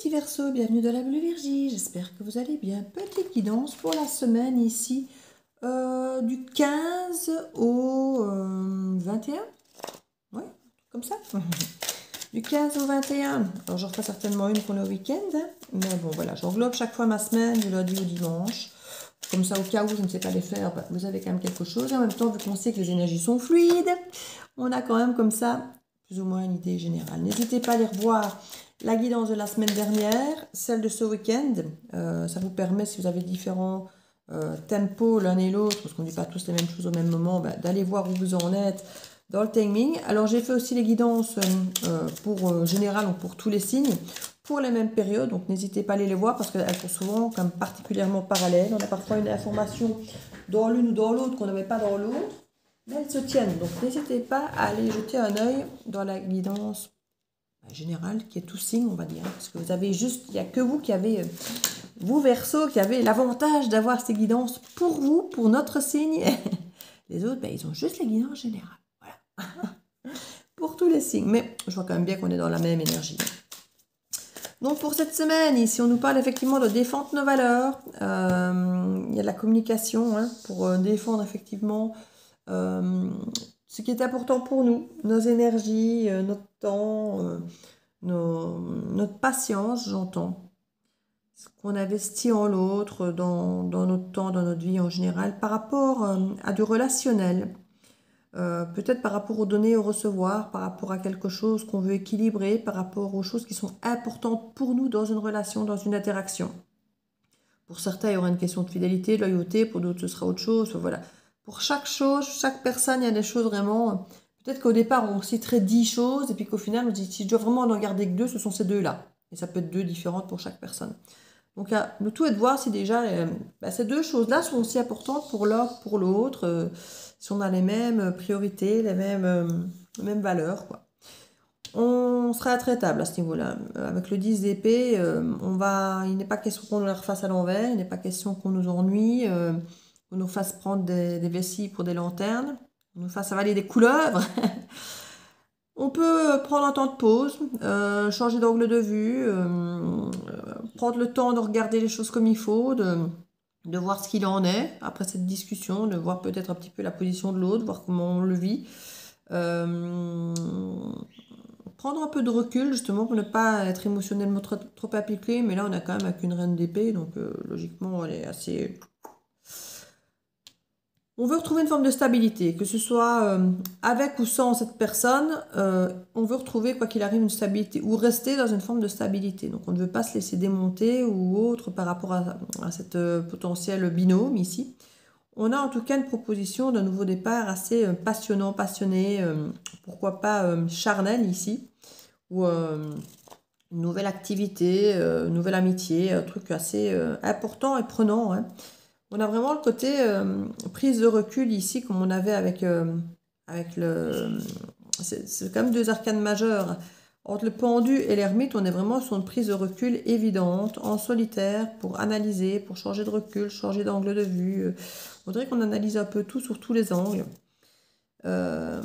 petits Verseaux, bienvenue dans la Bulle Virgie, j'espère que vous allez bien. Petite guidance pour la semaine ici, du 15 au 21, ouais, comme ça. Du 15 au 21, alors j'en ferai certainement une pour le week-end, hein. Mais bon voilà, j'englobe chaque fois ma semaine du lundi au dimanche. Comme ça, au cas où je ne sais pas les faire, bah, vous avez quand même quelque chose. Et en même temps, vu qu'on sait que les énergies sont fluides, on a quand même comme ça plus ou moins une idée générale. N'hésitez pas à aller revoir la guidance de la semaine dernière, celle de ce week-end. Ça vous permet, si vous avez différents tempos l'un et l'autre, parce qu'on ne dit pas tous les mêmes choses au même moment, bah, d'aller voir où vous en êtes dans le timing. Alors j'ai fait aussi les guidances pour général, donc pour tous les signes, pour les mêmes périodes. Donc n'hésitez pas à aller les voir parce qu'elles sont souvent comme particulièrement parallèles. On a parfois une information dans l'une ou dans l'autre qu'on n'avait pas dans l'autre. Mais elles se tiennent, donc n'hésitez pas à aller jeter un œil dans la guidance générale qui est tout signe, on va dire. Parce que vous avez juste, il n'y a que vous qui avez, vous Verseau, qui avez l'avantage d'avoir ces guidances pour vous, pour notre signe. Les autres, ben, ils ont juste les guidances générales. Voilà. Pour tous les signes. Mais je vois quand même bien qu'on est dans la même énergie. Donc pour cette semaine, ici on nous parle effectivement de défendre nos valeurs. Il y a de la communication hein, pour défendre effectivement ce qui est important pour nous, nos énergies, notre temps, notre patience, j'entends. Ce qu'on investit en l'autre, dans notre temps, dans notre vie en général, par rapport à du relationnel. Peut-être par rapport aux données, au recevoir, par rapport à quelque chose qu'on veut équilibrer, par rapport aux choses qui sont importantes pour nous dans une relation, dans une interaction. Pour certains, il y aura une question de fidélité, de loyauté, pour d'autres, ce sera autre chose. Voilà. Pour chaque chose, chaque personne, il y a des choses vraiment... Peut-être qu'au départ, on citerait 10 choses, et puis qu'au final, on dit, si je dois vraiment en garder que 2, ce sont ces 2-là. Et ça peut être 2 différentes pour chaque personne. Donc, le tout est de voir si déjà, ces 2 choses-là sont aussi importantes pour l'un, pour l'autre, si on a les mêmes priorités, les mêmes valeurs, quoi. On sera intraitable à ce niveau-là. Avec le 10 d'épée, il n'est pas question qu'on nous la refasse à l'envers, il n'est pas question qu'on nous ennuie, qu'on nous fasse prendre des vessies pour des lanternes, qu'on nous fasse avaler des couleuvres. On peut prendre un temps de pause, changer d'angle de vue, prendre le temps de regarder les choses comme il faut, de voir ce qu'il en est après cette discussion, de voir peut-être un petit peu la position de l'autre, voir comment on le vit. Prendre un peu de recul justement pour ne pas être émotionnellement trop appliqué, mais là on a quand même avec une reine d'épée, donc logiquement elle est assez... On veut retrouver une forme de stabilité, que ce soit avec ou sans cette personne, on veut retrouver quoi qu'il arrive une stabilité, ou rester dans une forme de stabilité. Donc on ne veut pas se laisser démonter ou autre par rapport à cette potentiel binôme ici. On a en tout cas une proposition d'un nouveau départ assez passionnant, passionné, pourquoi pas charnel ici, ou une nouvelle activité, une nouvelle amitié, un truc assez important et prenant, hein. On a vraiment le côté prise de recul ici, comme on avait avec le... C'est quand même 2 arcanes majeures. Entre le pendu et l'ermite, on est vraiment sur une prise de recul évidente, en solitaire, pour analyser, pour changer de recul, changer d'angle de vue. On dirait qu'on analyse un peu tout sur tous les angles. Parce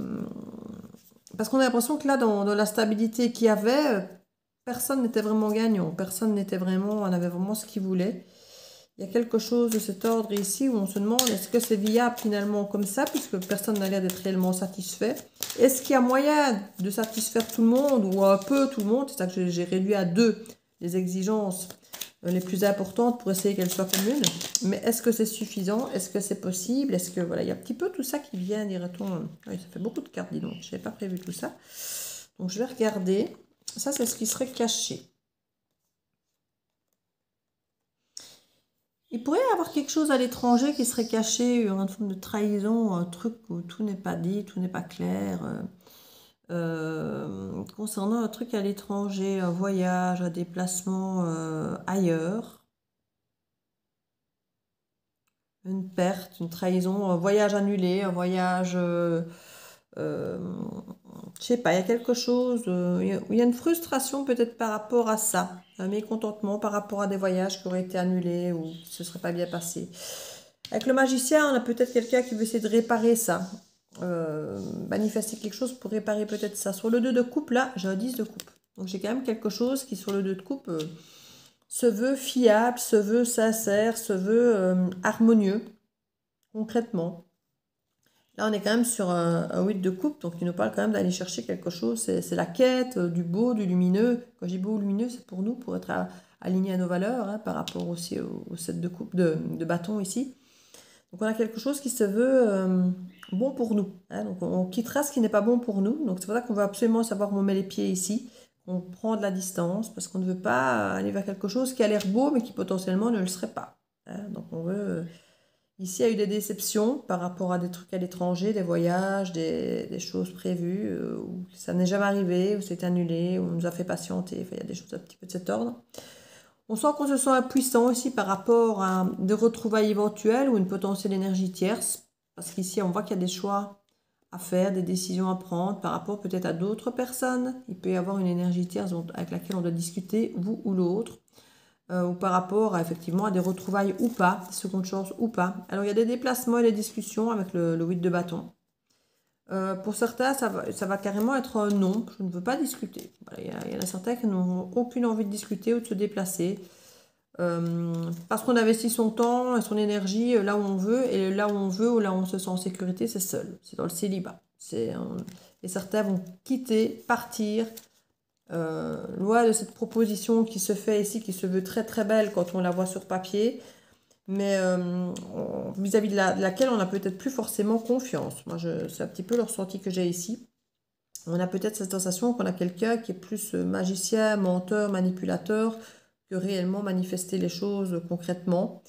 qu'on a l'impression que là, dans la stabilité qu'il y avait, personne n'était vraiment gagnant. Personne n'était vraiment... On avait vraiment ce qu'il voulait. Il y a quelque chose de cet ordre ici où on se demande est-ce que c'est viable finalement comme ça, puisque personne n'a l'air d'être réellement satisfait. Est-ce qu'il y a moyen de satisfaire tout le monde ou un peu tout le monde? C'est ça que j'ai réduit à 2 les exigences les plus importantes pour essayer qu'elles soient communes. Mais est-ce que c'est suffisant? Est-ce que c'est possible? Est-ce que voilà, il y a un petit peu tout ça qui vient, dirait-on. Oui, ça fait beaucoup de cartes, dis donc. Je n'avais pas prévu tout ça. Donc je vais regarder. Ça, c'est ce qui serait caché. Il pourrait y avoir quelque chose à l'étranger qui serait caché, une forme de trahison, un truc où tout n'est pas dit, tout n'est pas clair. Concernant un truc à l'étranger, un voyage, un déplacement ailleurs. Une perte, une trahison, un voyage annulé, un voyage... je sais pas, il y a quelque chose, il y a une frustration peut-être par rapport à ça, un mécontentement par rapport à des voyages qui auraient été annulés ou qui ne se seraient pas bien passés. Avec le magicien, on a peut-être quelqu'un qui veut essayer de réparer ça, manifester quelque chose pour réparer peut-être ça. Sur le 2 de coupe, là, j'ai un 10 de coupe. Donc j'ai quand même quelque chose qui sur le 2 de coupe se veut fiable, se veut sincère, se veut harmonieux, concrètement. Là, on est quand même sur un 8 de coupe, donc il nous parle quand même d'aller chercher quelque chose. C'est la quête du beau, du lumineux. Quand je dis beau ou lumineux, c'est pour nous, pour être aligné à nos valeurs, hein, par rapport aussi au 7 de coupe de bâton ici. Donc on a quelque chose qui se veut bon pour nous. Hein, donc on quittera ce qui n'est pas bon pour nous. Donc c'est pour ça qu'on veut absolument savoir où on met les pieds ici. On prend de la distance parce qu'on ne veut pas aller vers quelque chose qui a l'air beau mais qui potentiellement ne le serait pas. Hein, donc on veut... Ici, il y a eu des déceptions par rapport à des trucs à l'étranger, des voyages, des choses prévues, où ça n'est jamais arrivé, où c'est annulé, où on nous a fait patienter. Enfin, il y a des choses un petit peu de cet ordre. On sent qu'on se sent impuissant aussi par rapport à des retrouvailles éventuelles ou une potentielle énergie tierce. Parce qu'ici, on voit qu'il y a des choix à faire, des décisions à prendre par rapport peut-être à d'autres personnes. Il peut y avoir une énergie tierce avec laquelle on doit discuter, vous ou l'autre. Ou par rapport à, effectivement à des retrouvailles ou pas, des secondes chances ou pas. Alors il y a des déplacements et des discussions avec le 8 de bâton. Pour certains, ça va carrément être un non, je ne veux pas discuter. Voilà, il y en a certains qui n'ont aucune envie de discuter ou de se déplacer. Parce qu'on investit son temps et son énergie là où on veut, et là où on veut ou là où on se sent en sécurité, c'est seul, c'est dans le célibat. Et certains vont quitter, partir, loin de cette proposition qui se fait ici, qui se veut très très belle quand on la voit sur papier, mais vis-à-vis de laquelle on n'a peut-être plus forcément confiance. Moi, c'est un petit peu le ressenti que j'ai ici. On a peut-être cette sensation qu'on a quelqu'un qui est plus magicien, menteur, manipulateur, que réellement manifester les choses concrètement.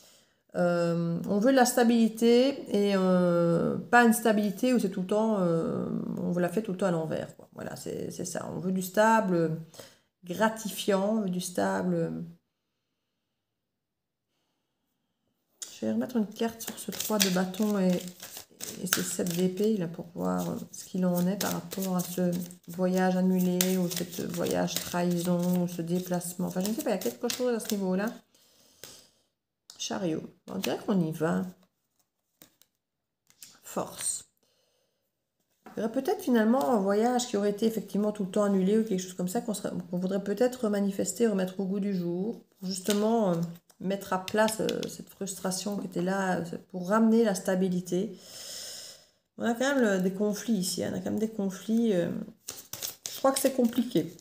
On veut de la stabilité et pas une stabilité où c'est tout le temps, on vous la fait tout le temps à l'envers, quoi. Voilà, c'est ça. On veut du stable, gratifiant, on veut du stable. Je vais remettre une carte sur ce 3 de bâton et ce 7 d'épée là pour voir ce qu'il en est par rapport à ce voyage annulé ou ce voyage trahison ou ce déplacement. Enfin, je ne sais pas, il y a quelque chose à ce niveau-là. Chariot. On dirait qu'on y va. Force. Il y aurait peut-être finalement un voyage qui aurait été effectivement tout le temps annulé ou quelque chose comme ça qu'on voudrait peut-être manifester, remettre au goût du jour, pour justement mettre à place cette frustration qui était là, pour ramener la stabilité. On a quand même des conflits ici, hein. On a quand même des conflits. Je crois que c'est compliqué.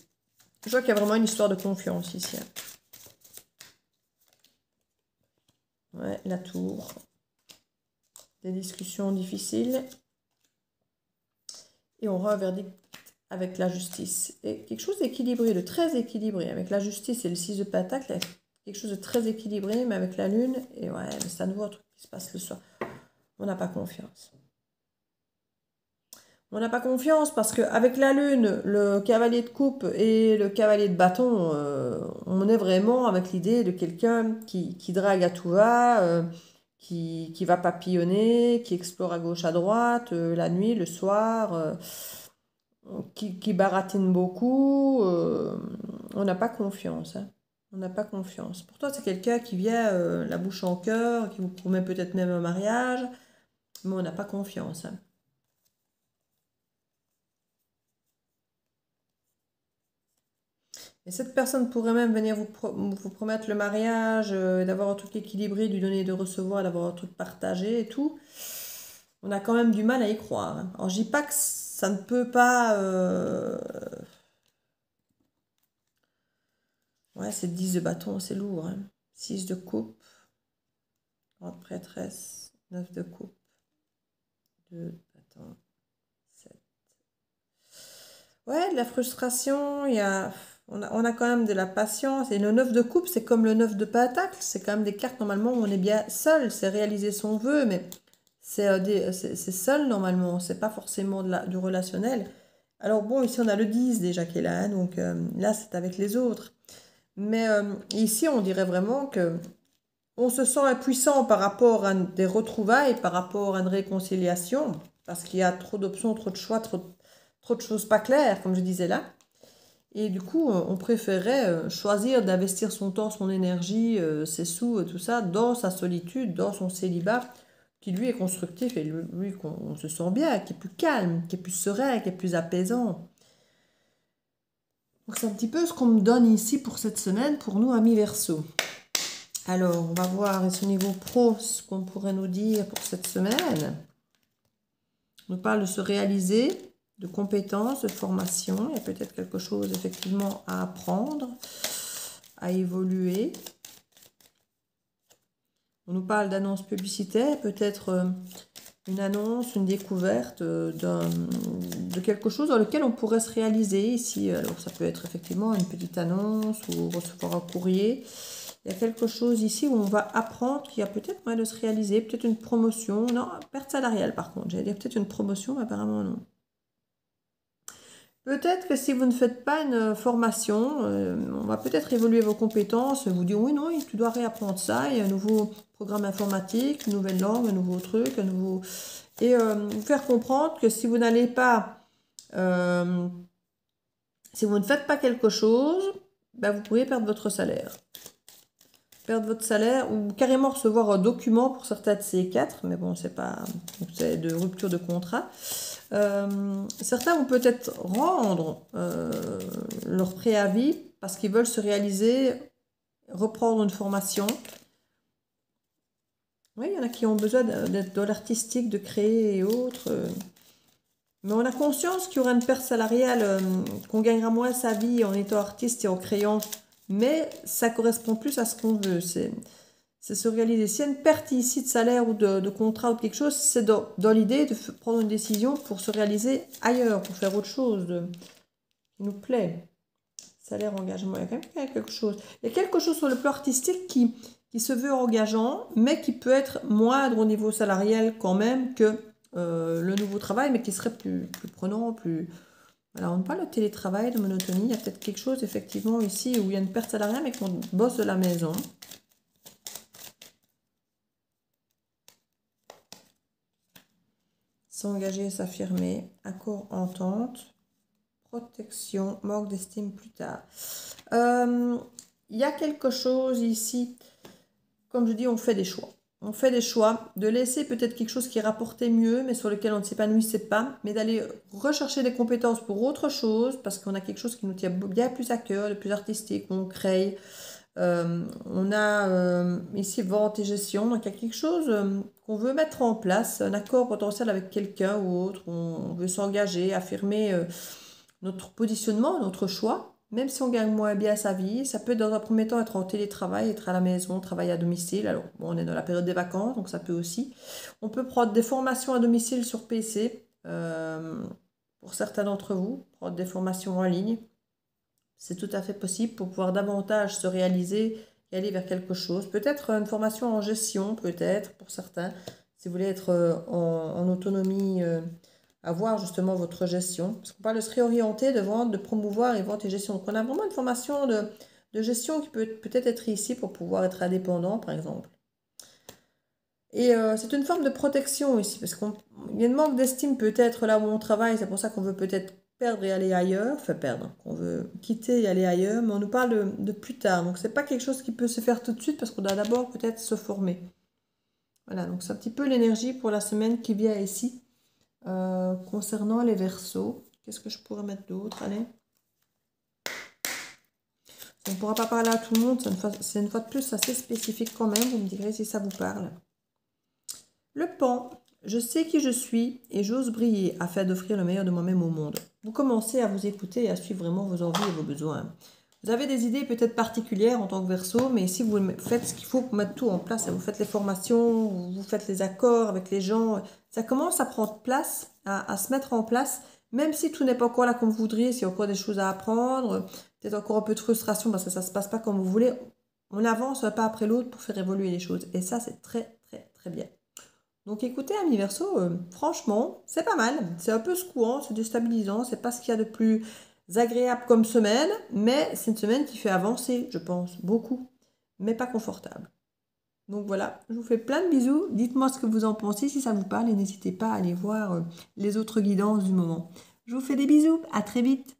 Je vois qu'il y a vraiment une histoire de confiance ici. Hein. Ouais, la tour. Des discussions difficiles. Et on aura un verdict avec la justice. Et quelque chose d'équilibré, de très équilibré. Avec la justice et le 6 de pentacle, quelque chose de très équilibré, mais avec la lune. Et ouais, c'est à nouveau un truc qui se passe le soir. On n'a pas confiance. On n'a pas confiance parce qu'avec la lune, le cavalier de coupe et le cavalier de bâton, on est vraiment avec l'idée de quelqu'un qui drague à tout va, qui va papillonner, qui explore à gauche, à droite, la nuit, le soir, qui baratine beaucoup. On n'a pas confiance. Hein. On n'a pas confiance. Pourtant, c'est quelqu'un qui vient la bouche en cœur, qui vous promet peut-être même un mariage, mais on n'a pas confiance. Hein. Et cette personne pourrait même venir vous promettre le mariage, d'avoir un truc équilibré, du donner et de recevoir, d'avoir un truc partagé et tout. On a quand même du mal à y croire. Hein. Alors, je dis pas que ça ne peut pas... Ouais, c'est 10 de bâton, c'est lourd. Hein. 6 de coupe. Grande prêtresse. 9 de coupe. 2 de bâton. 7. Ouais, de la frustration, il y a... On a quand même de la patience. Et le 9 de coupe, c'est comme le 9 de pentacle. C'est quand même des cartes, normalement, où on est bien seul. C'est réaliser son vœu, mais c'est seul, normalement. C'est pas forcément du relationnel. Alors bon, ici, on a le 10 déjà qui est là. Hein, donc là, c'est avec les autres. Mais ici, on dirait vraiment que on se sent impuissant par rapport à des retrouvailles, par rapport à une réconciliation, parce qu'il y a trop d'options, trop de choix, trop de choses pas claires, comme je disais là. Et du coup, on préférait choisir d'investir son temps, son énergie, ses sous, tout ça, dans sa solitude, dans son célibat, qui lui est constructif et lui qu'on se sent bien, qui est plus calme, qui est plus serein, qui est plus apaisant. Donc c'est un petit peu ce qu'on me donne ici pour cette semaine, pour nous, amis Verseau. Alors, on va voir ici au niveau pro ce qu'on pourrait nous dire pour cette semaine. On nous parle de se réaliser, de compétences, de formation. Il y a peut-être quelque chose effectivement à apprendre, à évoluer. On nous parle d'annonces publicitaires, peut-être une annonce, une découverte de quelque chose dans lequel on pourrait se réaliser ici. Alors ça peut être effectivement une petite annonce ou recevoir un courrier. Il y a quelque chose ici où on va apprendre qu'il y a peut-être moyen de se réaliser, peut-être une promotion. Non, perte salariale par contre. J'allais dire peut-être une promotion, mais apparemment non. Peut-être que si vous ne faites pas une formation, on va peut-être évoluer vos compétences, vous dire oui, non, tu dois réapprendre ça, il y a un nouveau programme informatique, une nouvelle langue, un nouveau truc, un nouveau... Et vous faire comprendre que si vous n'allez pas, si vous ne faites pas quelque chose, ben vous pourriez perdre votre salaire. Perdre votre salaire ou carrément recevoir un document pour certains de ces quatre, mais bon, c'est pas... c'est de rupture de contrat. Certains vont peut-être rendre leur préavis parce qu'ils veulent se réaliser, reprendre une formation. Oui, il y en a qui ont besoin d'être dans l'artistique, de créer et autres. Mais on a conscience qu'il y aura une perte salariale, qu'on gagnera moins sa vie en étant artiste et en créant. Mais ça correspond plus à ce qu'on veut. C'est se réaliser. S'il y a une perte ici de salaire ou de contrat ou de quelque chose, c'est dans l'idée de prendre une décision pour se réaliser ailleurs, pour faire autre chose qui nous plaît. Salaire, engagement, il y a quand même quelque chose. Il y a quelque chose sur le plan artistique qui se veut engageant, mais qui peut être moindre au niveau salarial quand même que le nouveau travail, mais qui serait plus prenant, plus... Alors, on parle de télétravail, de monotonie. Il y a peut-être quelque chose, effectivement, ici, où il y a une perte salariale, mais qu'on bosse de la maison. S'engager, s'affirmer, accord, entente, protection, manque d'estime plus tard. Il y a quelque chose ici, comme je dis, on fait des choix. On fait des choix de laisser peut-être quelque chose qui rapportait mieux, mais sur lequel on ne s'épanouissait pas, mais d'aller rechercher des compétences pour autre chose, parce qu'on a quelque chose qui nous tient bien plus à cœur, de plus artistique, on crée. On a ici vente et gestion, donc il y a quelque chose qu'on veut mettre en place, un accord potentiel avec quelqu'un ou autre, on veut s'engager, affirmer notre positionnement, notre choix, même si on gagne moins bien sa vie, ça peut dans un premier temps être en télétravail, être à la maison, travailler à domicile, alors bon, on est dans la période des vacances, donc ça peut aussi. On peut prendre des formations à domicile sur PC, pour certains d'entre vous, prendre des formations en ligne. C'est tout à fait possible pour pouvoir davantage se réaliser et aller vers quelque chose. Peut-être une formation en gestion, peut-être, pour certains. Si vous voulez être en autonomie, avoir justement votre gestion. Parce qu'on parle de se réorienter, de vendre, de promouvoir et vente et gestion. Donc on a vraiment une formation de gestion qui peut peut-être être ici pour pouvoir être indépendant, par exemple. Et c'est une forme de protection ici, parce qu'il y a une manque d'estime peut-être là où on travaille. C'est pour ça qu'on veut peut-être perdre et aller ailleurs, enfin perdre, qu'on veut quitter et aller ailleurs, mais on nous parle de plus tard. Donc c'est pas quelque chose qui peut se faire tout de suite parce qu'on doit d'abord peut-être se former. Voilà, donc c'est un petit peu l'énergie pour la semaine qui vient ici. Concernant les Verseaux, qu'est-ce que je pourrais mettre d'autre? Allez. On ne pourra pas parler à tout le monde, c'est une fois de plus assez spécifique quand même, vous me direz si ça vous parle. Le Pan. Je sais qui je suis et j'ose briller afin d'offrir le meilleur de moi-même au monde. Vous commencez à vous écouter et à suivre vraiment vos envies et vos besoins. Vous avez des idées peut-être particulières en tant que Verseau, mais si vous faites ce qu'il faut pour mettre tout en place, vous faites les formations, vous faites les accords avec les gens, ça commence à prendre place, à se mettre en place, même si tout n'est pas encore là comme vous voudriez, s'il y a encore des choses à apprendre, peut-être encore un peu de frustration parce que ça ne se passe pas comme vous voulez. On avance un pas après l'autre pour faire évoluer les choses. Et ça, c'est très, très, très bien. Donc écoutez, amis Verseau, franchement, c'est pas mal. C'est un peu secouant, c'est déstabilisant, c'est pas ce qu'il y a de plus agréable comme semaine, mais c'est une semaine qui fait avancer, je pense, beaucoup, mais pas confortable. Donc voilà, je vous fais plein de bisous. Dites-moi ce que vous en pensez, si ça vous parle, et n'hésitez pas à aller voir les autres guidances du moment. Je vous fais des bisous, à très vite.